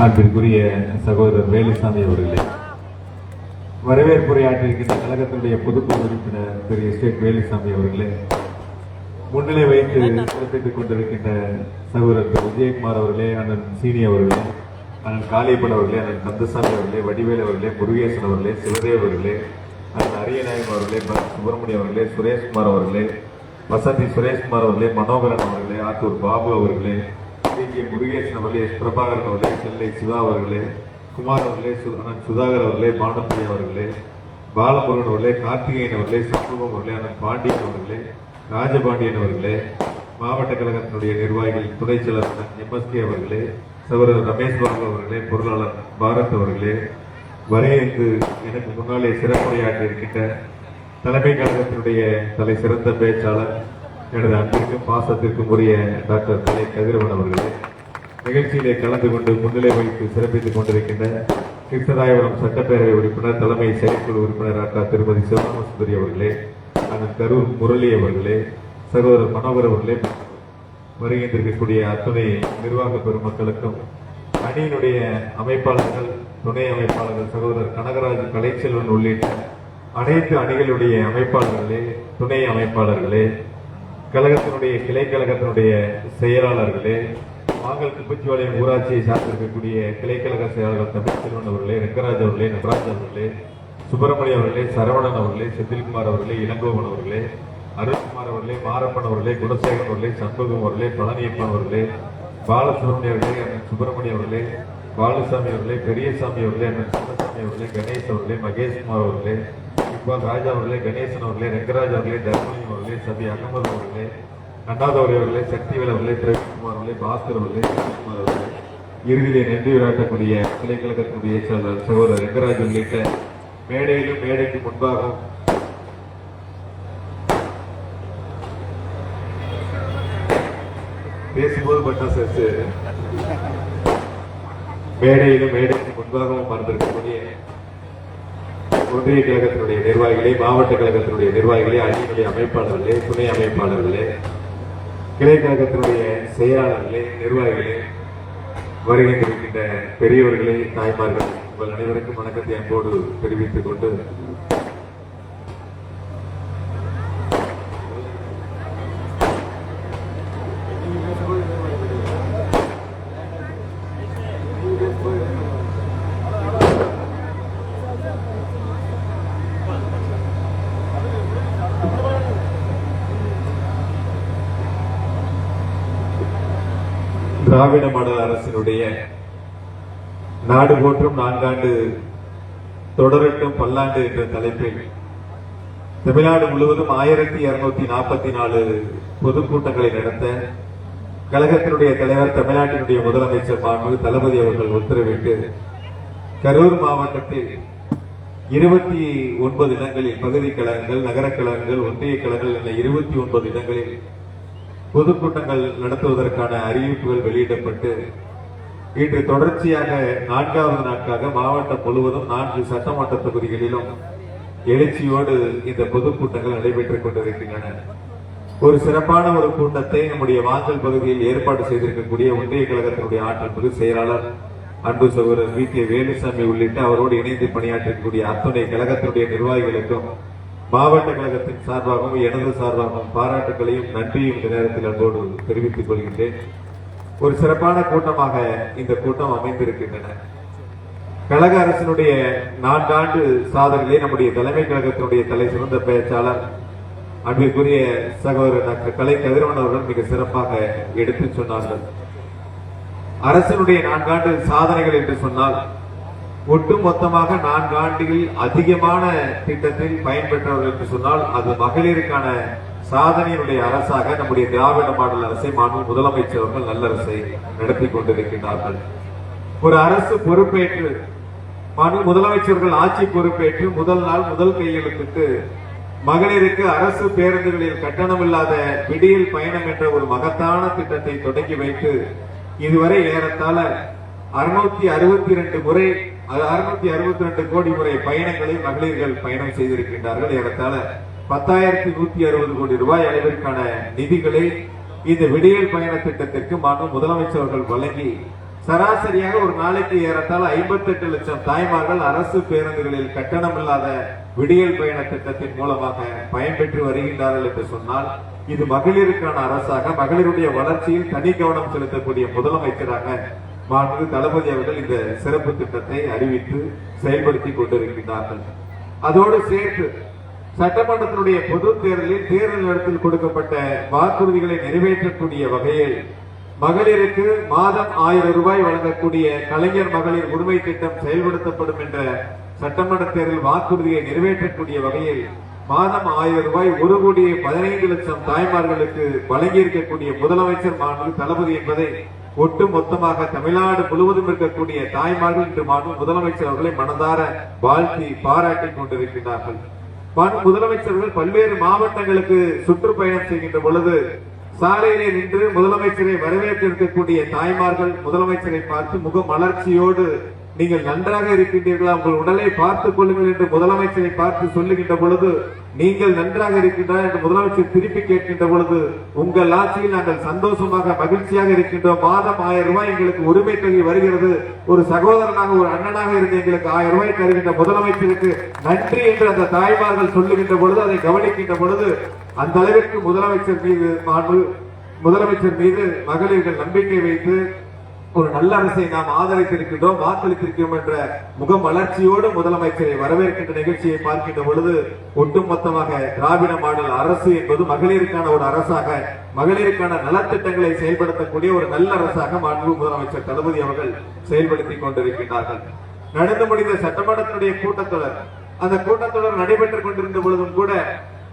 அன்பிற்குரிய சகோதரர் வேலுசாமி அவர்களே, வரவேற்புரையாற்றிருக்கின்ற கழகத்தினுடைய பொதுக்குழு உறுப்பினர் திரு எஸ்டேட் வேலுசாமி அவர்களே, முன்னிலை வைத்து சிறப்பித்துக் கொண்டிருக்கின்ற சகோதரர் திரு விஜயகுமார் அவர்களே, அண்ணன் சீனி அவர்களே, அண்ணன் காளியப்பன் அவர்களே, அண்ணன் கந்தசாமி அவர்களே, வடிவேல் அவர்களே, முருகேசன் அவர்களே, சிவதேவ் அவர்களே, அண்ணன் அரியநாயகம் அவர்களே, சுப்பிரமணியம் அவர்களே, சுரேஷ்குமார் அவர்களே, வசந்தி சுரேஷ்குமார் அவர்களே, மனோகரன் அவர்களே, ஆத்தூர் பாபு அவர்களே, முருகேசன் அவர்களே, பிரபாகரன் அவர்களே, செல்லை சிவா அவர்களே, குமார் அவர்களே, சுதாகர் அவர்களே, பானப்பிரி அவர்களே, பாலமுருகன் அவர்களே, கார்த்திகேயன் அவர்களே, சண்முகம் அவர்களே, அண்ணன் பாண்டியன் அவர்களே, ராஜபாண்டியன் அவர்களே, மாவட்ட கழகத்தினுடைய நிர்வாகிகள் துணை செயலர் எம்எஸ்கே அவர்களே, சகோதரர் ரமேஷ் பாபு அவர்களே, பொருளாளர் பாரத் அவர்களே, வரையறுத்து எனக்கு முன்னாலே சிறப்புரையாற்றி இருக்கின்ற தலைமை கழகத்தினுடைய தலை சிறந்த பேச்சாளர் எனது அன்பிற்கும் பாசத்திற்கும் உரிய டாக்டர் கலை கதிரவன் அவர்களே, நிகழ்ச்சியிலே கலந்து கொண்டு முன்னிலை வைத்து சிறப்பித்துக் கொண்டிருக்கின்ற கிருஷ்ணராயபுரம் சட்டப்பேரவை உறுப்பினர் தலைமை செயற்குழு உறுப்பினர் டாக்டர் திருமதி சிவராமசுந்தரி அவர்களே, அண்ணன் கரூர் முரளி அவர்களே, சகோதரர் மனோகர் அவர்களே, வருகின்றிருக்கக்கூடிய அத்துணை நிர்வாக பெருமக்களுக்கும் அணியினுடைய அமைப்பாளர்கள், துணை அமைப்பாளர்கள், சகோதரர் கனகராஜ் கலைச்செல்வன் உள்ளிட்ட அனைத்து அணிகளுடைய அமைப்பாளர்களே, துணை அமைப்பாளர்களே, கழகத்தினுடைய கிளை கழகத்தினுடைய செயலாளர்களே, மாங்கல் குப்பச்சிவாளையம் ஊராட்சியை சார்ந்திருக்கக்கூடிய கிளை கழக செயலாளர் தமிழ்ச்செல்வன் அவர்களே, ரெங்கராஜ் அவர்களே, நடராஜ் அவர்களே, சுப்பிரமணியம் அவர்களே, சரவணன் அவர்களே, செந்தில்குமார் அவர்களே, இளங்கோவன் அவர்களே, அருண்குமார் அவர்களே, மாரப்பன் அவர்களே, குணசேகரன் அவர்களே, சண்முகம் அவர்களே, பழனியப்பன் அவர்களே, பாலசுப்ரமணிய அவர்களே, அண்ணன் சுப்பிரமணியம் அவர்களே, பாலுசாமி அவர்களே, பெரியசாமி அவர்களே, அண்ணன் சின்னசாமி அவர்களே, கணேஷ் அவர்களே, மகேஷ்குமார் அவர்களே, இக்பால் ராஜா அவர்களே, கணேசன் அவர்களே, ரெங்கராஜ் அவர்களே, தர்மலிங்கம் அவர்களே, சபி அகமது அவர்களே, அண்ணாதவரி அவர்களே, சக்திவேல் அவர்களே, பிரவீன்குமார் அவர்களே, பாஸ்கர் அவர்களே, சிவகுமார் அவர்களே, இறுதியிலே நன்றி உரையாற்றக்கூடிய கிளை கழகத்தினுடைய செயலாளர் சகோதரர் ரெங்கராஜ் உள்ளிட்ட மேடையிலும் மேடைக்கு முன்பாகவும் பேசும்போது பட்டாசு மேடையிலும் மேடைக்கு முன்பாகவும் மறந்திருக்கக்கூடிய ஒன்றிய கழகத்தினுடைய நிர்வாகிகளே, மாவட்ட கழகத்தினுடைய நிர்வாகிகளே, அணியினுடைய அமைப்பாளர்களே, துணை அமைப்பாளர்களே, கிளை கழகத்தினுடைய செயலாளர்களே, நிர்வாகிகளே, வருகின்றிருக்கின்ற பெரியவர்களே, தாய்மார்கள், உங்கள் அனைவருக்கும் வணக்கத்தை அன்போடு தெரிவித்துக் கொண்டு திராவிட மாடல் அரசினுடைய நாடு போற்றும் 4 ஆண்டு தொடரட்டும் பல்லாண்டு என்ற தலைப்பில் தமிழ்நாடு முழுவதும் 1244 பொதுக்கூட்டங்களை நடத்த கழகத்தினுடைய தலைவர், தமிழ்நாட்டினுடைய முதலமைச்சர் மாண்பு தளபதி அவர்கள் உத்தரவிட்டு கரூர் மாவட்டத்தில் 29 இடங்களில் பகுதி கழகங்கள், நகர கழகங்கள், ஒன்றிய கழகங்கள் என 29 இடங்களில் பொதுக்கூட்டங்கள் நடத்துவதற்கான அறிவிப்புகள் வெளியிடப்பட்டு இன்று தொடர்ச்சியாக 4வது நாட்காக மாவட்டம் முழுவதும் 4 சட்டமன்ற தொகுதிகளிலும் எழுச்சியோடு இந்த பொதுக்கூட்டங்கள் நடைபெற்றுக் கொண்டிருக்கின்றன. ஒரு சிறப்பான ஒரு கூட்டத்தை நம்முடைய வாங்கல் பகுதியில் ஏற்பாடு செய்திருக்கக்கூடிய ஒன்றிய கழகத்தினுடைய ஆற்றல் மிகு செயலாளர் அன்பு சகோதரர் வி.கே. வேலுசாமி உள்ளிட்ட அவரோடு இணைந்து பணியாற்றக்கூடிய அத்துணை கழகத்தினுடைய நிர்வாகிகளுக்கும் மாவட்ட கழகத்தின் சார்பாகவும் எனது சார்பாகவும் பாராட்டுகளையும் நன்றியும் இந்த நேரத்தில் அன்போடு தெரிவித்துக் கொள்கின்றேன். ஒரு சிறப்பான கூட்டமாக இந்த கூட்டம் அமைந்திருக்கின்றன. கழக அரசினுடைய 4 ஆண்டு சாதனையிலே நம்முடைய தலைமை கழகத்தினுடைய தலை சிறந்த பேச்சாளர் அன்பிற்குரிய சகோதரர் டாக்டர் கலை கதிரவன் அவர்கள் மிக சிறப்பாக எடுத்து சொன்னார்கள். அரசினுடைய 4 ஆண்டு சாதனைகள் என்று சொன்னால் ஒட்டுமொத்தமாக 4 ஆண்டுகளில் அதிகமான திட்டத்தில் பயன்பெற்றவர்கள் என்று சொன்னால் அது மகளிருக்கான சாதனையினுடைய அரசாக நம்முடைய திராவிட மாடல் அரசை மாண்பு முதலமைச்சர் அவர்கள் நல்லரசை நடத்தி கொண்டிருக்கிறார்கள். ஒரு அரசு பொறுப்பேற்று மாண்பு முதலமைச்சர்கள் ஆட்சி பொறுப்பேற்று முதல் நாள் முதல் கையெழுத்திட்டு மகளிருக்கு அரசு பேருந்துகளில் கட்டணமில்லாத விடியல் பயணம் என்ற ஒரு மகத்தான திட்டத்தை தொடங்கி வைத்து இதுவரை ஏறத்தாழ 662 முறை 662 கோடி முறை பயணங்களை மகளிர்கள் பயணம் செய்திருக்கின்றார்கள். ஏறத்தாழ 10,160 கோடி ரூபாய் அளவிற்கான நிதிகளை இந்த விடியல் பயண திட்டத்திற்கு மாண்பு முதலமைச்சர் அவர்கள் வழங்கி சராசரியாக ஒரு நாளைக்கு ஏறத்தாழ 58 லட்சம் தாய்மார்கள் அரசு பேருந்துகளில் கட்டணமில்லாத விடியல் பயண திட்டத்தின் மூலமாக பயன்பெற்று வருகின்றார்கள் என்று சொன்னால் இது மகளிருக்கான அரசாக, மகளிருடைய வளர்ச்சியில் தனி கவனம் செலுத்தக்கூடிய முதலமைச்சராக மாண்புமிகு தளபதி அவர்கள் இந்த சிறப்பு திட்டத்தை அறிவித்து செயல்படுத்தி கொண்டிருக்கின்றார்கள். அதோடு சேர்த்து சட்டமன்றத்தினுடைய பொது தேர்தலில் தேர்தல் நேரத்தில் கொடுக்கப்பட்ட வாக்குறுதிகளை நிறைவேற்றக்கூடிய வகையில் மகளிருக்கு மாதம் 1000 ரூபாய் வழங்கக்கூடிய கலைஞர் மகளிர் உரிமை திட்டம் செயல்படுத்தப்படும் என்ற சட்டமன்ற தேர்தல் வாக்குறுதியை நிறைவேற்றக்கூடிய வகையில் மாதம் 1000 ரூபாய் 1,15 லட்சம் தாய்மார்களுக்கு வழங்கியிருக்கக்கூடிய முதலமைச்சர் மாண்புமிகு தளபதி என்பதை ஒட்டு மொத்தமாக தமிழ்நாடு முழுவதும் இருக்கக்கூடிய தாய்மார்கள் இன்று மாண்புமிகு முதலமைச்சர் அவர்களை மனதார வாழ்த்தி பாராட்டிக் கொண்டிருக்கிறார்கள். முதலமைச்சர்கள் பல்வேறு மாவட்டங்களுக்கு சுற்றுப்பயணம் செய்கின்ற பொழுது சாலையிலே நின்று முதலமைச்சரை வரவேற்க இருக்கக்கூடிய தாய்மார்கள் முதலமைச்சரை பார்த்து முக மலர்ச்சியோடு நீங்கள் நன்றாக இருக்கின்றீர்களா, உங்கள் உடலை பார்த்துக் கொள்ளுங்கள் என்று முதலமைச்சரை பார்த்து சொல்லுகின்ற பொழுது நீங்கள் நன்றாக இருக்கின்றார் என்று முதலமைச்சர் திருப்பி கேட்கின்ற பொழுது உங்கள் ஆட்சியில் நாங்கள் சந்தோஷமாக மகிழ்ச்சியாக இருக்கின்றோம், மாதம் 1000 ரூபாய் எங்களுக்கு உரிமை தொகை வருகிறது, ஒரு சகோதரனாக ஒரு அண்ணனாக இருந்து எங்களுக்கு 1000 ரூபாய் தருகின்ற முதலமைச்சருக்கு நன்றி என்று அந்த தாய்மார்கள் சொல்லுகின்ற பொழுது அதை கவனிக்கின்ற பொழுது அந்த அளவிற்கு முதலமைச்சர் மீது மகளிர்கள் நம்பிக்கை வைத்து ஒரு நல்ல அரசை நாம் ஆதரித்திருக்கின்றோம், வாக்களித்திருக்கிறோம் என்ற முகம் வளர்ச்சியோடு முதலமைச்சரை வரவேற்கின்ற நிகழ்ச்சியை பார்க்கின்ற பொழுது ஒட்டுமொத்தமாக திராவிட மாடல் அரசு என்பது மகளிருக்கான ஒரு அரசாக, மகளிருக்கான நலத்திட்டங்களை செயல்படுத்தக்கூடிய ஒரு நல்ல அரசாக மாண்புமிகு முதலமைச்சர் தளபதி அவர்கள் செயல்படுத்திக் கொண்டிருக்கின்றார்கள். நடந்து முடிந்த சட்டமன்றத்தினுடைய கூட்டத்தொடர், அந்த கூட்டத்தொடர் நடைபெற்றுக் கொண்டிருந்த பொழுதும் கூட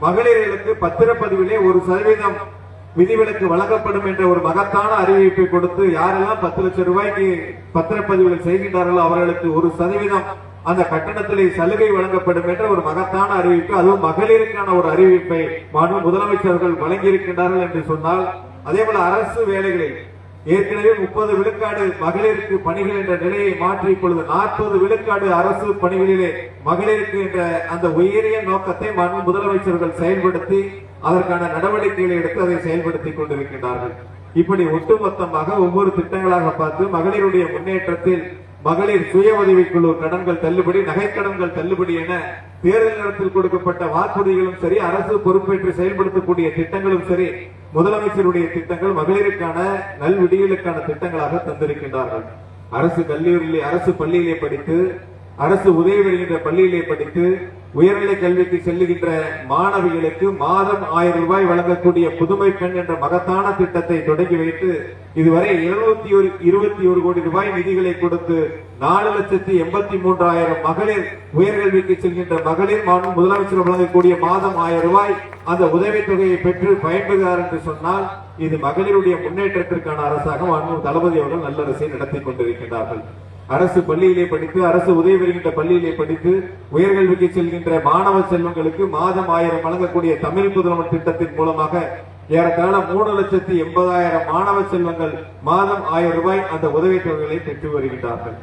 மகளிர்களுக்கு பத்திரப்பதிவிலே 1% விதிவிலக்கு வழங்கப்படும் என்ற ஒரு மகத்தான அறிவிப்பை கொடுத்து யாரெல்லாம் 10 லட்சம் ரூபாய்க்கு பத்திரப்பதிவுகள் செய்கின்றார்களோ அவர்களுக்கு 1% அந்த கட்டணத்திலே சலுகை வழங்கப்படும் என்ற ஒரு மகத்தான அறிவிப்பு, அதுவும் மகளிருக்கான ஒரு அறிவிப்பை மாண்புமிகு முதலமைச்சர்கள் வழங்கியிருக்கின்றார்கள் என்று சொன்னால், அதே போல அரசு வேலைகளில் ஏற்கனவே 30 விழுக்காடு மகளிருக்கு பணிகள் என்ற நிலையை மாற்றி இப்பொழுது 40 விழுக்காடு அரசு பணிகளிலே மகளிருக்கு என்ற அந்த உயரிய நோக்கத்தை மாண்புமிகு முதலமைச்சர்கள் செயல்படுத்தி அதற்கான நடவடிக்கைகளை எடுத்து அதை செயல்படுத்திக் கொண்டிருக்கின்றார்கள். இப்படி ஒட்டுமொத்தமாக ஒவ்வொரு திட்டங்களாக பார்த்து மகளிருடைய முன்னேற்றத்தில் மகளிர் சுய உதவிக்குழு கடன்கள் தள்ளுபடி, நகைக்கடன்கள் தள்ளுபடி என தேர்தல் நேரத்தில் கொடுக்கப்பட்ட வாக்குறுதிகளும் சரி, அரசு பொறுப்பேற்று செயல்படுத்தக்கூடிய திட்டங்களும் சரி, முதலமைச்சருடைய திட்டங்கள் மகளிருக்கான நல்விடியலுக்கான திட்டங்களாக தந்திருக்கின்றார்கள். அரசு கல்லூரியிலே, அரசு பள்ளியிலே படித்து, அரசு உதவி வருகின்ற பள்ளியிலே படித்து உயர்நிலை கல்விக்கு செல்லுகின்ற மாணவிகளுக்கு மாதம் 1000 ரூபாய் வழங்கக்கூடிய புதுமை பெண் என்ற மகத்தான திட்டத்தை தொடங்கி வைத்து இதுவரை 721 கோடி ரூபாய் நிதிகளை கொடுத்து 4,83,000 மகளிர் உயர்கல்விக்கு செல்கின்ற மகளிர் முதலமைச்சர் வழங்கக்கூடிய மாதம் 1000 ரூபாய் அந்த உதவித்தொகையை பெற்று பயன்பெறுகிறார் என்று சொன்னால் இது மகளிருடைய முன்னேற்றத்திற்கான அரசாக மாண்புமிகு தளபதி அவர்கள் நல்ல அரசை நடத்தி கொண்டிருக்கின்றார்கள். அரசு பள்ளியிலே படித்து, அரசு உதவி வருகின்ற பள்ளியிலே படித்து உயர்கல்விக்கு செல்கின்ற மாணவ செல்வங்களுக்கு மாதம் 1000 வழங்கக்கூடிய தமிழ் புதல்வன் திட்டத்தின் மூலமாக ஏறத்தாழ 3,80,000 மாணவ செல்வங்கள் மாதம் 1000 ரூபாய் அந்த உதவித்தொகைகளை பெற்று வருகின்றார்கள்.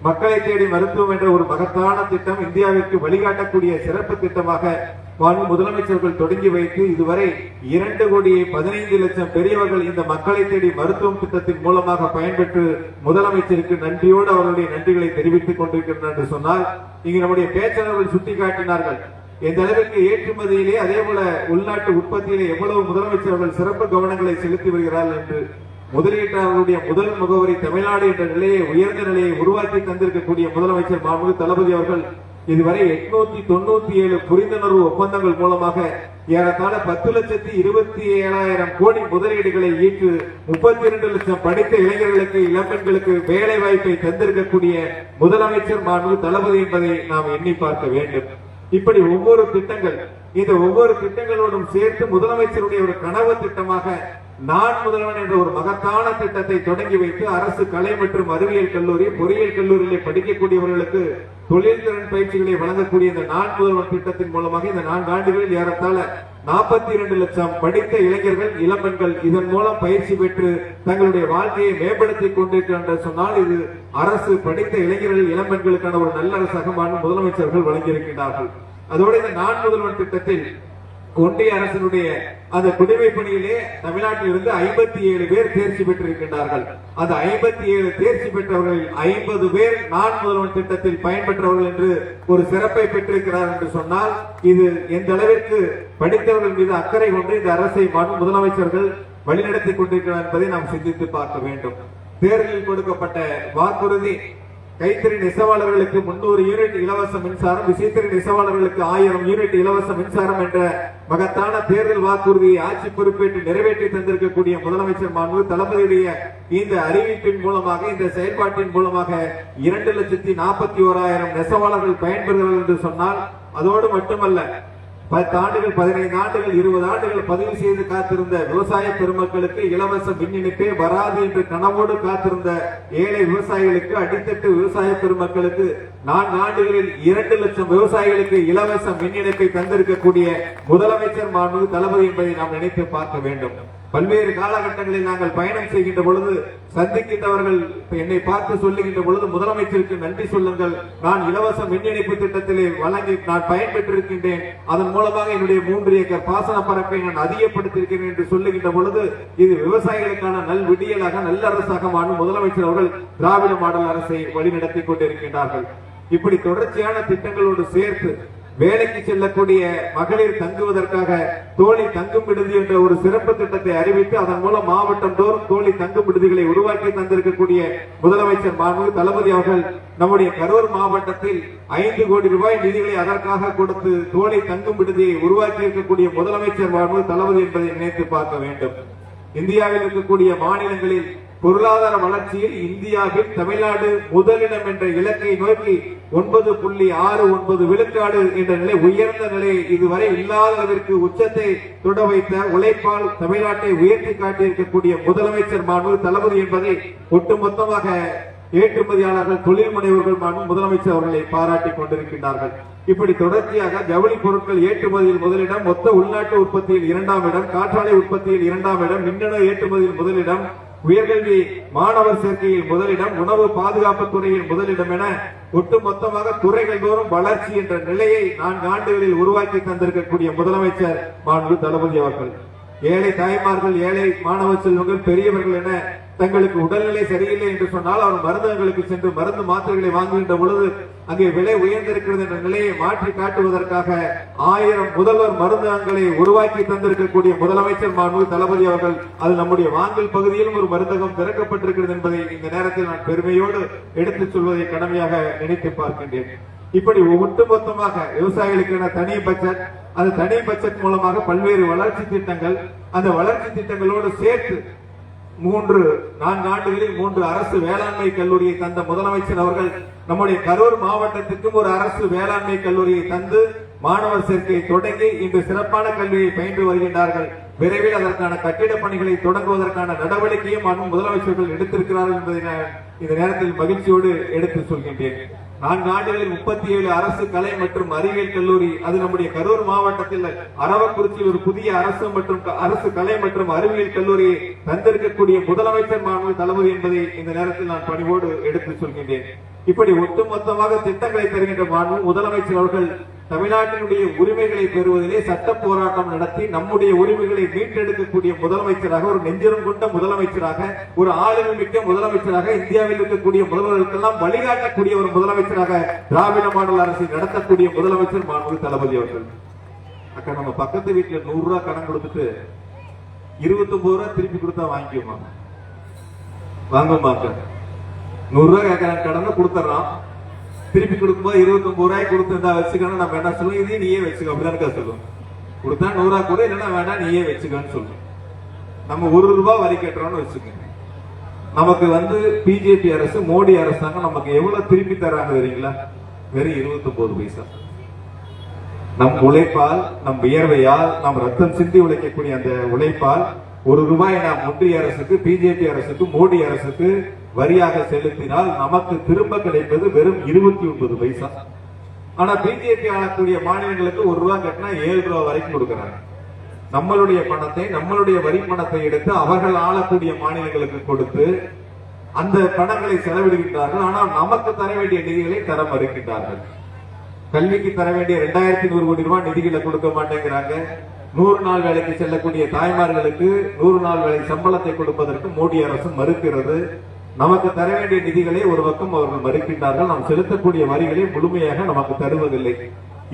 மக்களை தேடி மருத்துவம் என்ற ஒரு மகத்தான திட்டம் இந்தியாவிற்கு வழிகாட்டக்கூடிய சிறப்பு திட்டமாக முதலமைச்சர்கள் தொடங்கி வைத்து இதுவரை 2,15,00,000 பெரியவர்கள் இந்த மக்களை தேடி மருத்துவம் திட்டத்தின் மூலமாக பயன்பெற்று முதலமைச்சருக்கு நன்றியோடு அவருடைய நன்றிகளை தெரிவித்துக் கொண்டிருக்கின்றனர் என்று சொன்னால், இங்கு நம்முடைய பேச்சாளர்கள் சுட்டிக்காட்டினார்கள் எந்த அளவிற்கு ஏற்றுமதியிலே அதே போல உள்நாட்டு உற்பத்தியிலே எவ்வளவு முதலமைச்சர்கள் சிறப்பு கவனங்களை செலுத்தி வருகிறார்கள் என்று. முதலீட்டாளர்களுடைய முதல் முகவரி தமிழ்நாடு என்ற நிலையை, உயர்ந்த நிலையை உருவாக்கி தந்திருக்கக்கூடிய முதலமைச்சர் மாண்புமிகு தளபதி அவர்கள் இதுவரை 897 புரிந்துணர்வு ஒப்பந்தங்கள் மூலமாக ஏறத்தாழ 10,27,000 கோடி முதலீடுகளை ஈட்டு 32 லட்சம் படித்த இளைஞர்களுக்கு, இளம்பெண்களுக்கு வேலை வாய்ப்பை தந்திருக்கக்கூடிய முதலமைச்சர் மாண்புமிகு தளபதி என்பதை நாம் எண்ணி பார்க்க வேண்டும். இப்படி ஒவ்வொரு திட்டங்கள், இந்த ஒவ்வொரு திட்டங்களோடும் சேர்த்து முதலமைச்சருடைய ஒரு கனவு திட்டமாக நான் முதல்வன் என்ற ஒரு மகத்தான திட்டத்தை தொடங்கி வைத்து அரசு கலை மற்றும் அறிவியல் கல்லூரி, பொறியியல் கல்லூரியிலே படிக்கக்கூடியவர்களுக்கு தொழில்திறன் பயிற்சிகளை வழங்கக்கூடிய இந்த நான் முதல்வன் திட்டத்தின் மூலமாக இந்த 4 ஆண்டுகளில் ஏறத்தாழ 42 லட்சம் படித்த இளைஞர்கள், இளம்பெண்கள் இதன் மூலம் பயிற்சி பெற்று தங்களுடைய வாழ்க்கையை மேம்படுத்திக் கொண்டிருக்கிறார் சொன்னால் இது அரசு படித்த இளைஞர்கள், இளம்பெண்களுக்கான ஒரு நல்ல அரசாக முதலமைச்சர்கள் வழங்கியிருக்கிறார்கள். அதோடு இந்த நான் முதல்வன் திட்டத்தில் ஒன்றிய அரசினுடைய அந்த குடிமை பணியிலே தமிழ்நாட்டில் இருந்து 57 பேர் தேர்ச்சி பெற்றிருக்கின்றார்கள். அந்த 57 தேர்ச்சி பெற்றவர்களில் 50 பேர் நான் முதல்வன் திட்டத்தில் பயன்பெற்றவர்கள் என்று ஒரு சிறப்பை பெற்றிருக்கிறார் என்று சொன்னால் இது எந்த அளவிற்கு படித்தவர்கள் மீது அக்கறை கொண்டு இந்த அரசை முதலமைச்சர்கள் வழிநடத்திக் கொண்டிருக்கிறார் என்பதை நாம் சிந்தித்து பார்க்க வேண்டும். தேர்தலில் கொடுக்கப்பட்ட வாக்குறுதி கைத்தறி நெசவாளர்களுக்கு 300 யூனிட் இலவச மின்சாரம், விசைத்தறி நெசவாளர்களுக்கு 1000 யூனிட் இலவச மின்சாரம் என்ற மகத்தான தேர்தல் வாக்குறுதியை ஆட்சி பொறுப்பேற்று நிறைவேற்றி தந்திருக்கக்கூடிய முதலமைச்சர் மாண்பு தளபதியுடைய இந்த அறிவிப்பின் மூலமாக, இந்த செயல்பாட்டின் மூலமாக 2,41,000 நெசவாளர்கள் பயன்பெறுகிறார்கள் என்று சொன்னால் அதோடு மட்டுமல்ல, 10 ஆண்டுகள் 15 ஆண்டுகள் 20 ஆண்டுகள் பதிவு செய்து காத்திருந்த விவசாய பெருமக்களுக்கு இலவச மின் இணைப்பே வராது என்று கனவோடு காத்திருந்த ஏழை விவசாயிகளுக்கு, அடித்தட்டு விவசாய பெருமக்களுக்கு 4 ஆண்டுகளில் 2 லட்சம் விவசாயிகளுக்கு இலவச மின் இணைப்பை தந்திருக்கக்கூடிய முதலமைச்சர் மாண்பு தளபதி என்பதை நாம் நினைத்து பார்க்க வேண்டும். பல்வேறு காலகட்டங்களில் நாங்கள் பயணம் செய்கின்ற பொழுது சந்திக்கின்றவர்கள் என்னை பார்த்து சொல்லுகின்ற பொழுது முதலமைச்சருக்கு நன்றி சொல்லுங்கள், நான் இலவச மின் இணைப்பு திட்டத்திலே வழங்கி நான் பயன்பெற்றிருக்கின்றேன், அதன் மூலமாக என்னுடைய 3 ஏக்கர் பாசன பரப்பை நான் அதிகப்படுத்தியிருக்கிறேன் என்று சொல்லுகின்ற பொழுது இது விவசாயிகளுக்கான நல் விடியலாக நல்ல அரசாக முதலமைச்சர் அவர்கள் திராவிட மாடல் அரசை வழிநடத்தி கொண்டிருக்கின்றார்கள். இப்படி தொடர்ச்சியான திட்டங்களோடு சேர்த்து வேலைக்கு செல்லக்கூடிய மகளிர் தங்குவதற்காக தோழி தங்கும் விடுதி என்ற ஒரு சிறப்பு திட்டத்தை அறிவித்து அதன் மூலம் மாவட்டம் தோறும் தோழி தங்கும் விடுதிகளை உருவாக்கி தந்திருக்கக்கூடிய முதலமைச்சர் மாண்பு தளபதி அவர்கள் நம்முடைய கரூர் மாவட்டத்தில் 5 கோடி ரூபாய் நிதிகளை அதற்காக கொடுத்து தோழி தங்கும் விடுதியை உருவாக்கி இருக்கக்கூடிய முதலமைச்சர் மாண்பு தளபதி என்பதை நினைத்து பார்க்க வேண்டும். இந்தியாவில் இருக்கக்கூடிய மாநிலங்களில் பொருளாதார வளர்ச்சியில் இந்தியாவில் தமிழ்நாடு முதலிடம் என்ற இலக்கை நோக்கி 9.69 விழுக்காடு என்ற நிலை, உயர்ந்த நிலையை இதுவரை இல்லாத அளவிற்கு உச்சத்தை தொட வைத்த உழைப்பால் தமிழ்நாட்டை உயர்த்தி காட்டியிருக்கக்கூடிய முதலமைச்சர் மாண்பு தளபதி என்பதை ஒட்டுமொத்தமாக ஏற்றுமதியாளர்கள், தொழில் முனைவர்கள் முதலமைச்சர் அவர்களை பாராட்டிக் கொண்டிருக்கின்றார்கள். இப்படி தொடர்ச்சியாக ஜவுளி பொருட்கள் ஏற்றுமதியில் முதலிடம், மொத்த உள்நாட்டு உற்பத்தியில் 2ஆம் இடம், காற்றாலை உற்பத்தியில் 2ஆம் இடம், மின்னணு ஏற்றுமதியில் முதலிடம், உயர்கல்வி மாணவர் சேர்க்கையில் முதலிடம், உணவு பாதுகாப்பு துறையில் முதலிடம் என ஒட்டுமொத்தமாக துறைகள் தோறும் வளர்ச்சி என்ற நிலையை 4 ஆண்டுகளில் உருவாக்கி தந்திருக்கக்கூடிய முதலமைச்சர் மாண்பு தளபதி அவர்கள் ஏழை தாய்மார்கள், ஏழை மாணவ செல்வங்கள், பெரியவர்கள் என தங்களுக்கு உடல்நிலை சரியில்லை என்று சொன்னால் அவர் மருந்தகங்களுக்கு சென்று மருந்து மாத்திரைகளை வாங்குகின்ற பொழுது அங்கே விலை உயர்ந்திருக்கிறது என்ற நிலையை மாற்றி காட்டுவதற்காக 1000 முதல்வர் மருந்தகங்களை உருவாக்கி தந்திருக்கக்கூடிய முதலமைச்சர் மாண்பு தளபதி அவர்கள் அது நம்முடைய வாங்கல் பகுதியிலும் ஒரு மருந்தகம் திறக்கப்பட்டிருக்கிறது என்பதை இந்த நேரத்தில் நான் பெருமையோடு எடுத்துச் சொல்வதை கடமையாக நினைத்து பார்க்கின்றேன். இப்படி ஒட்டுமொத்தமாக விவசாயிகளுக்கான தனி பட்ஜெட், அந்த தனி பட்ஜெட் மூலமாக பல்வேறு வளர்ச்சி திட்டங்கள், அந்த வளர்ச்சி திட்டங்களோடு சேர்த்து 4 ஆண்டுகளில் 3 அரசு வேளாண்மை கல்லூரியை தந்த முதலமைச்சர் அவர்கள் நம்முடைய கரூர் மாவட்டத்திற்கும் ஒரு அரசு வேளாண்மை கல்லூரியை தந்து மாணவர் சேர்க்கையை தொடங்கி இன்று சிறப்பான கல்வியை பயின்று வருகின்றார்கள். விரைவில் அதற்கான கட்டிட பணிகளை தொடங்குவதற்கான நடவடிக்கையும் முதலமைச்சர்கள் எடுத்திருக்கிறார்கள் என்பதை இந்த நேரத்தில் மகிழ்ச்சியோடு எடுத்து சொல்கின்றேன். 4 ஆண்டுகளில் 37 அரசு கலை மற்றும் அறிவியல் கல்லூரி, அது நம்முடைய கரூர் மாவட்டத்தில் அரவக்குறிச்சியில் ஒரு புதிய அரசு கலை மற்றும் அறிவியல் கல்லூரியை தந்திருக்கக்கூடிய முதலமைச்சர் மாண்பு தளபதி என்பதை இந்த நேரத்தில் நான் பணிவோடு எடுத்து சொல்கின்றேன். இப்படி ஒட்டுமொத்தமாக திட்டங்களை தருகின்ற மாண்பு முதலமைச்சர் அவர்கள் தமிழ்நாட்டினுடைய உரிமைகளை பெறுவதிலே சட்ட போராட்டம் நடத்தி நம்முடைய உரிமைகளை மீட்டெடுக்கக்கூடிய முதலமைச்சராக, ஒரு நெஞ்சிரம் கொண்ட முதலமைச்சராக, ஒரு ஆளுமை மிக்க முதலமைச்சராக, இந்தியாவில் இருக்கக்கூடிய முதல்வர்களுக்கெல்லாம் வழிகாட்டக்கூடிய ஒரு முதலமைச்சராக திராவிட மாடல் அரசை நடத்தக்கூடிய முதலமைச்சர் மாண்பு தளபதி அவர்கள். அக்கா, நம்ம பக்கத்து வீட்டுல 100 ரூபாய் கடன் கொடுத்துட்டு 29 ரூபாய் திருப்பி கொடுத்தா வாங்கிக்குமா? வாங்கம்மாக்க. 100 ரூபாய் கடனை கொடுத்துறான், திருப்பி கொடுக்கும்போது 29 ரூபாய் கொடுத்து வச்சுக்கணும். நம்ம என்ன சொல்லுவோம், இதையும் நீயே வச்சுக்கோ அப்படிதான் சொல்லுவோம். கொடுத்தா 100 ரூபாய் கூட, இல்லைன்னா வேண்டாம் நீயே வச்சுக்கோன்னு சொல்லுவோம். நம்ம 1 ரூபாய் வரி கட்டுறோம்னு வச்சுக்கோங்க. நமக்கு பிஜேபி அரசு, மோடி அரசாங்கம் நமக்கு எவ்வளவு திருப்பி தராங்க தெரியுங்களா? வெறும் 29 பைசா. நம் உழைப்பால், நம் வியர்வையால், நம் ரத்தம் சிந்தி உழைக்கக்கூடிய அந்த உழைப்பால் 1 ரூபாய் நாம் ஒன்றிய அரசுக்கு, பிஜேபி அரசுக்கு, மோடி அரசுக்கு வரியாக செலுத்தினால் நமக்கு திரும்ப கிடைப்பது வெறும் 29 பைசா. ஆனா பிஜேபி ஆளக்கூடிய மாநிலங்களுக்கு 1 ரூபாய் கட்டினா 7 ரூபாய் வரைக்கும் கொடுக்கிறாங்க. நம்மளுடைய பணத்தை, நம்மளுடைய வரி பணத்தை எடுத்து அவர்கள் ஆளக்கூடிய மாநிலங்களுக்கு கொடுத்து அந்த பணங்களை செலவிடுகின்றார்கள். ஆனால் நமக்கு தர வேண்டிய நிதிகளை தர மறுக்கின்றார்கள். கல்விக்கு தர வேண்டிய 2100 கோடி ரூபாய் நிதிகளை கொடுக்க மாட்டேங்கிறாங்க. 100 நாள் வேலைக்கு செல்லக்கூடிய தாய்மார்களுக்கு 100 நாள் வேலை சம்பளத்தை கொடுப்பதற்கு மோடி அரசு மறுக்கிறது. நமக்கு தர வேண்டிய நிதிகளை ஒரு பக்கம் அவர்கள் மறுக்கின்றார்கள். நாம் செலுத்தக்கூடிய வரிகளை முழுமையாக நமக்கு தருவதில்லை.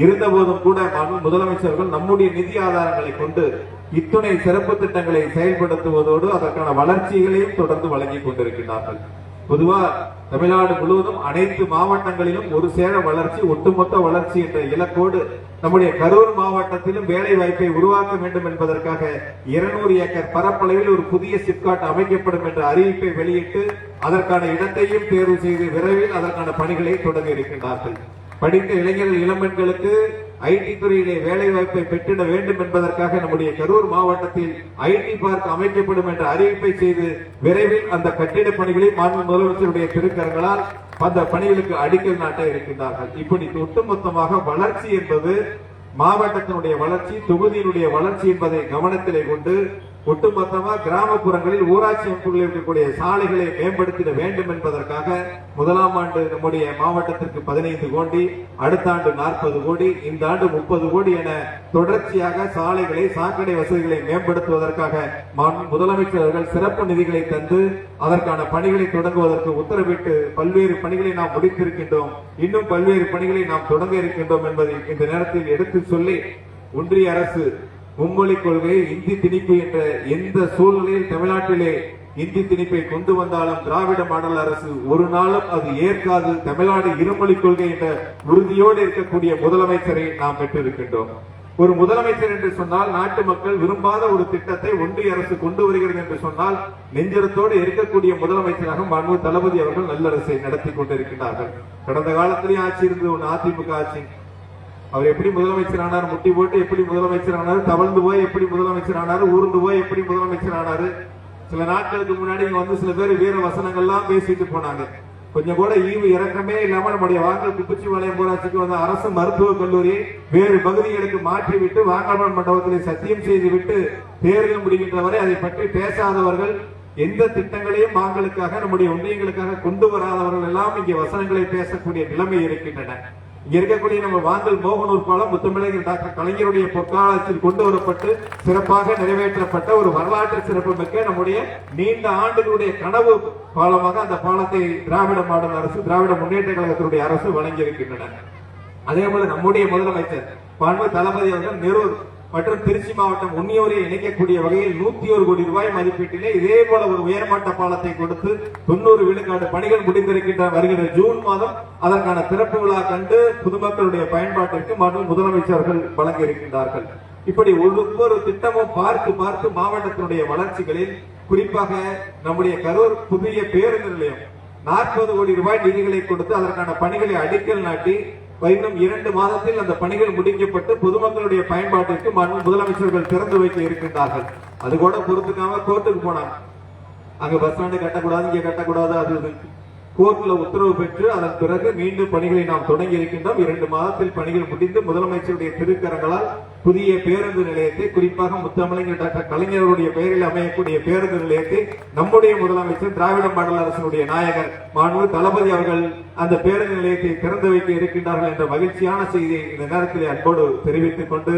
இருந்த போதும் கூட முதலமைச்சர்கள் நம்முடைய நிதி ஆதாரங்களை கொண்டு இத்துணை சிறப்பு திட்டங்களை செயல்படுத்துவதோடு அதற்கான வளர்ச்சிகளையும் தொடர்ந்து வழங்கிக் கொண்டிருக்கிறார்கள். பொதுவா தமிழ்நாடு முழுவதும் அனைத்து மாவட்டங்களிலும் ஒரு சேர வளர்ச்சி, ஒட்டுமொத்த வளர்ச்சி என்ற இலக்கோடு நம்முடைய கரூர் மாவட்டத்திலும் வேலை வாய்ப்பை உருவாக்க வேண்டும் என்பதற்காக 200 ஏக்கர் பரப்பளவில் ஒரு புதிய சிப்காட் அமைக்கப்படும் என்ற அறிவிப்பை வெளியிட்டு அதற்கான இடத்தையும் தேர்வு செய்து விரைவில் அதற்கான பணிகளை தொடங்க இருக்கின்றார்கள். படித்த இளைஞர்கள், இளம்பெண்களுக்கு ஐடி துறையிலே வேலை வாய்ப்பை பெற்றிட வேண்டும் என்பதற்காக நம்முடைய கரூர் மாவட்டத்தில் ஐடி பார்க் அமைக்கப்படும் என்ற அறிவிப்பை செய்து விரைவில் அந்த கட்டிட பணிகளை மாண்பு முதலமைச்சருடைய திருக்கரங்களால் அந்த பணிகளுக்கு அடிக்கல் நாட்ட இருக்கின்றார்கள். இப்படி ஒட்டுமொத்தமாக வளர்ச்சி என்பது மாவட்டத்தினுடைய வளர்ச்சி, தொகுதியினுடைய வளர்ச்சி என்பதை கவனத்திலே கொண்டு ஒட்டுமொத்தமாக கிராமப்புறங்களில் ஊராட்சி அமைப்புகளில் இருக்கக்கூடிய சாலைகளை மேம்படுத்திட வேண்டும் என்பதற்காக முதலாம் ஆண்டு நம்முடைய மாவட்டத்திற்கு 15 கோடி, அடுத்த ஆண்டு 40 கோடி, இந்த ஆண்டு 30 கோடி என தொடர்ச்சியாக சாலைகளை, சாக்கடை வசதிகளை மேம்படுத்துவதற்காக முதலமைச்சர்கள் சிறப்பு நிதிகளை தந்து அதற்கான பணிகளை தொடங்குவதற்கு உத்தரவிட்டு பல்வேறு பணிகளை நாம் முடித்திருக்கின்றோம். இன்னும் பல்வேறு பணிகளை நாம் தொடங்க இருக்கின்றோம் என்பதை இந்த நேரத்தில் எடுத்து சொல்லி, ஒன்றிய அரசு மும்மொழி கொள்கை, இந்தி திணிப்பு என்ற எந்த சூழ்நிலையில் தமிழ்நாட்டிலே இந்தி திணிப்பை கொண்டு வந்தாலும் திராவிட மாடல் அரசு ஒரு நாளும் அது ஏற்காது. தமிழ்நாடு இருமொழி கொள்கை என்ற உறுதியோடு இருக்கக்கூடிய முதலமைச்சரை நாம் பெற்றிருக்கின்றோம். ஒரு முதலமைச்சர் என்று சொன்னால் நாட்டு மக்கள் விரும்பாத ஒரு திட்டத்தை ஒன்றிய அரசு கொண்டு வருகிறது என்று சொன்னால் நெஞ்சரத்தோடு இருக்கக்கூடிய முதலமைச்சராக மாண்பு தளபதி அவர்கள் நல்லரசை நடத்தி கொண்டிருக்கிறார்கள். கடந்த காலத்திலேயே ஆட்சி இருந்து ஒன்று அதிமுக ஆட்சி. அவர் எப்படி முதலமைச்சர் ஆனார், முட்டி போட்டு எப்படி முதலமைச்சர் ஆனார், தவழ்ந்து போய் எப்படி முதலமைச்சர் ஆனார், ஊர்ந்து போய் எப்படி முதலமைச்சர் ஆனாரு. சில நாட்களுக்கு முன்னாடி இங்க வந்து சில பேர் வீர வசனங்கள்லாம் பேசிட்டு போனாங்க. கொஞ்சம் கூட ஈவு இறக்கமே இல்லாம நம்முடைய வாங்கல் குப்பிச்சிபாளையம் ஊராட்சிக்கு வந்த அரசு மருத்துவக் கல்லூரியை வேறு பகுதிகளுக்கு மாற்றிவிட்டு வாங்கல்மன் மண்டபத்திலே சத்தியம் செய்துவிட்டு தேர்தல் முடிகின்ற வரை அதை பற்றி பேசாதவர்கள், எந்த திட்டங்களையும் மாங்களுக்காக நம்முடைய ஒன்றியங்களுக்காக கொண்டு வராதவர்கள் எல்லாம் இங்கே வசனங்களை பேசக்கூடிய நிலைமை இருக்கின்றன. இங்க இருக்கக்கூடிய நம்ம வாங்கல் மோகனூர் பாலம் முத்தமிழர் டாக்டர் கலைஞருடைய பொற்காலத்தில் கொண்டு வரப்பட்டு சிறப்பாக நிறைவேற்றப்பட்ட ஒரு வரலாற்று சிறப்பு மிக்க நம்முடைய நீண்ட ஆண்டுகளுடைய கனவு பாலமாக அந்த பாலத்தை திராவிட மாடல் அரசு, திராவிட முன்னேற்ற கழகத்தினுடைய அரசு வழங்கி இருக்கின்றன. அதே போல நம்முடைய முதலமைச்சர் மாண்பு தளபதி அவர்கள் நெரூர் மற்றும் திருச்சி மாவட்டம் உன்னியூரை இணைக்கக்கூடிய வகையில் 101 கோடி ரூபாய் மதிப்பீட்டிலே இதே போல ஒரு உயர்மட்ட பாலத்தை கொடுத்து 90 விழுக்காடு பணிகள் முடிந்திருக்கின்ற வருகிற ஜூன் மாதம் அதற்கான திறப்பு விழா கண்டு பொதுமக்களுடைய பயன்பாட்டிற்கு மற்றும் முதலமைச்சர்கள் வழங்க இருக்கின்றார்கள். இப்படி ஒவ்வொரு திட்டமும் பார்த்து பார்த்து மாவட்டத்தினுடைய வளர்ச்சிகளில் குறிப்பாக நம்முடைய கரூர் புதிய பேருந்து நிலையம் 40 கோடி ரூபாய் நிதிகளை கொடுத்து அதற்கான பணிகளை அடிக்கல் நாட்டி இன்னும் 2 மாதத்தில் அந்த பணிகள் முடிக்கப்பட்டு பொதுமக்களுடைய பயன்பாட்டிற்கு முதலமைச்சர்கள் திறந்து வைக்க இருக்கின்றார்கள். அது கூட பொறுத்துக்காம கோர்ட்டுக்கு போனாங்க. அங்க பஸ் ஸ்டாண்டு கட்டக்கூடாது, இங்க கட்டக்கூடாது, அது கோர்ட்ல உத்தரவு பெற்று அதன் பிறகு மீண்டும் பணிகளை நாம் தொடங்கி இருக்கின்றோம். 2 மாதத்தில் பணிகள் முடிந்து முதலமைச்சருடைய திருக்கரங்களால் புதிய பேருந்து நிலையத்தை, குறிப்பாக முத்தமிழர் டாக்டர் கலைஞருடைய பெயரில் அமையக்கூடிய பேருந்து நிலையத்தை நம்முடைய முதலமைச்சர் திராவிட மாடல் அரசினுடைய நாயகர் மாண்பு தளபதி அவர்கள் அந்த பேருந்து நிலையத்தை திறந்து வைக்க இருக்கின்றார்கள் என்ற மகிழ்ச்சியான செய்தியை இந்த நேரத்தில் அன்போடு தெரிவித்துக் கொண்டு,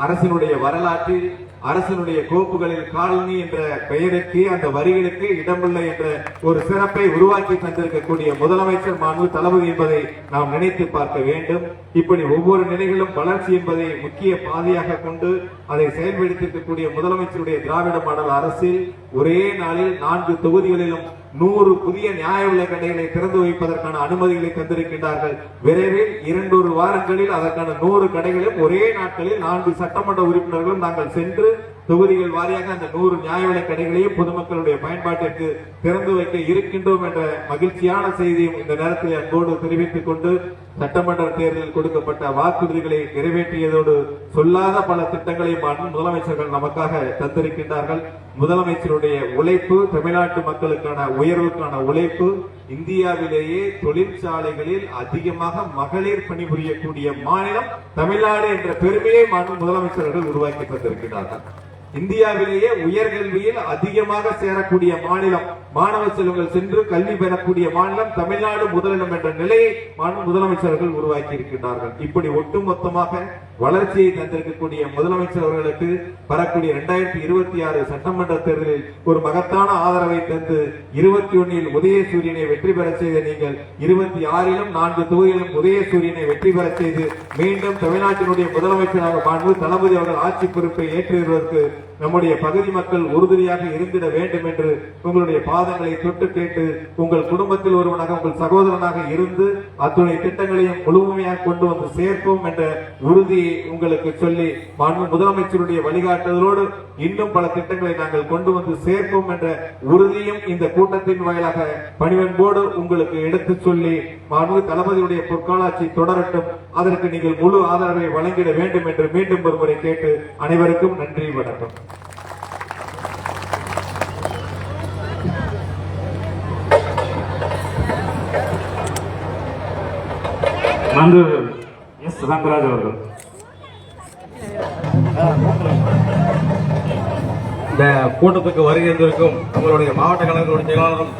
அரசினுடைய வரலாற்றில் அரசினுடைய கோப்புகளில் காலனி என்ற பெயருக்கு அந்த வரிகளுக்கு இடமில்லை என்ற ஒரு சிறப்பை உருவாக்கி தந்திருக்கக்கூடிய முதலமைச்சர் மாண்பு தளபதி என்பதை நாம் நினைத்து பார்க்க வேண்டும். இப்படி ஒவ்வொரு நிலைகளும் வளர்ச்சி என்பதை முக்கிய பாதையாக கொண்டு அதை செயல்படுத்திருக்கக்கூடிய முதலமைச்சருடைய திராவிட மாடல் அரசில் ஒரே நாளில் 4 தொகுதிகளிலும் 100 புதிய நியாய விலை கடைகளை திறந்து வைப்பதற்கான அனுமதிகளை தந்திருக்கின்றார்கள். விரைவில் 2 வாரங்களில் அதற்கான 100 கடைகளும் ஒரே நாட்களில் 4 சட்டமன்ற உறுப்பினர்களும் நாங்கள் சென்று தொகுதிகள் வாரியாக அந்த 100 நியாய விலை கடைகளையும் பொதுமக்களுடைய பயன்பாட்டிற்கு திறந்து வைக்க இருக்கின்றோம் என்ற மகிழ்ச்சியான செய்தியும் இந்த நேரத்தில் அன்போடு தெரிவித்துக் கொண்டு, சட்டமன்ற தேர்தலில் கொடுக்கப்பட்ட வாக்குறுதிகளை நிறைவேற்றியதோடு சொல்லாத பல திட்டங்களையும் முதலமைச்சர்கள் நமக்காக தந்திருக்கின்றார்கள். முதலமைச்சருடைய உழைப்பு, தமிழ்நாட்டு மக்களுக்கான உயர்வுக்கான உழைப்பு, இந்தியாவிலேயே தொழிற்சாலைகளில் அதிகமாக மகளிர் பணிபுரியக்கூடிய மாநிலம் தமிழ்நாடு என்ற பெருமையை முதலமைச்சர்கள் உருவாக்கி தந்திருக்கிறார்கள். இந்தியாவிலேயே உயர்கல்வியில் அதிகமாக சேரக்கூடிய மாநிலம், மாணவ செல்வங்கள் சென்று கல்வி பெறக்கூடிய மாநிலம் தமிழ்நாடு முதலிடம் என்ற நிலையை முதலமைச்சர்கள் உருவாக்கி இருக்கின்றார்கள். இப்படி ஒட்டுமொத்தமாக வளர்ச்சியை தந்திருக்கக்கூடிய முதலமைச்சர் அவர்களுக்கு வரக்கூடிய 2026 சட்டமன்ற தேர்தலில் ஒரு மகத்தான ஆதரவை தந்து 21 உதயசூரியனை வெற்றி பெற செய்த நீங்கள் 26 4 தொகுதியிலும் உதயசூரியனை வெற்றி பெற செய்து மீண்டும் தமிழ்நாட்டினுடைய முதலமைச்சராக தளபதி அவர்கள் ஆட்சி பொறுப்பை ஏற்றுவதற்கு நம்முடைய பகுதி மக்கள் உறுதுணையாக இருந்திட வேண்டும் என்று உங்களுடைய பாதங்களை தொட்டு கேட்டு உங்கள் குடும்பத்தில் ஒருவனாக உங்கள் சகோதரனாக இருந்து அத்துணை திட்டங்களையும் முழுமையாக கொண்டு வந்து சேர்ப்போம் என்ற உறுதியை உங்களுக்கு சொல்லி முதலமைச்சருடைய வழிகாட்டுதலோடு இன்னும் பல திட்டங்களை நாங்கள் கொண்டு வந்து சேர்ப்போம் என்ற உறுதியும் இந்த கூட்டத்தின் வாயிலாக பணிவன்போடு உங்களுக்கு எடுத்து சொல்லி தளபதியுடைய பொற்காலாட்சி தொடரட்டும், அதற்கு நீங்கள் முழு ஆதரவை வழங்கிட வேண்டும் என்று மீண்டும் ஒருமுறை கேட்டு அனைவருக்கும் நன்றி, வணக்கம். நன்று எஸ் ரங்கராஜ் அவர்கள். இந்த கூட்டத்துக்கு வருகை இருந்திருக்கும் நம்மளுடைய மாவட்ட கழகங்களுடைய செயலாளரும்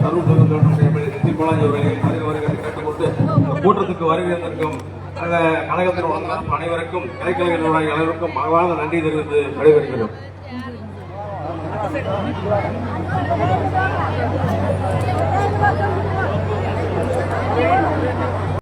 கேட்டுக்கொண்டு இந்த கூட்டத்துக்கு வருகை இருந்திருக்கும் கழகத்தின் அனைவருக்கும் கிளைக்கலைஞர்களுடைய அனைவருக்கும் மகவான நன்றி தெரிவித்து விடைபெறுகிறோம்.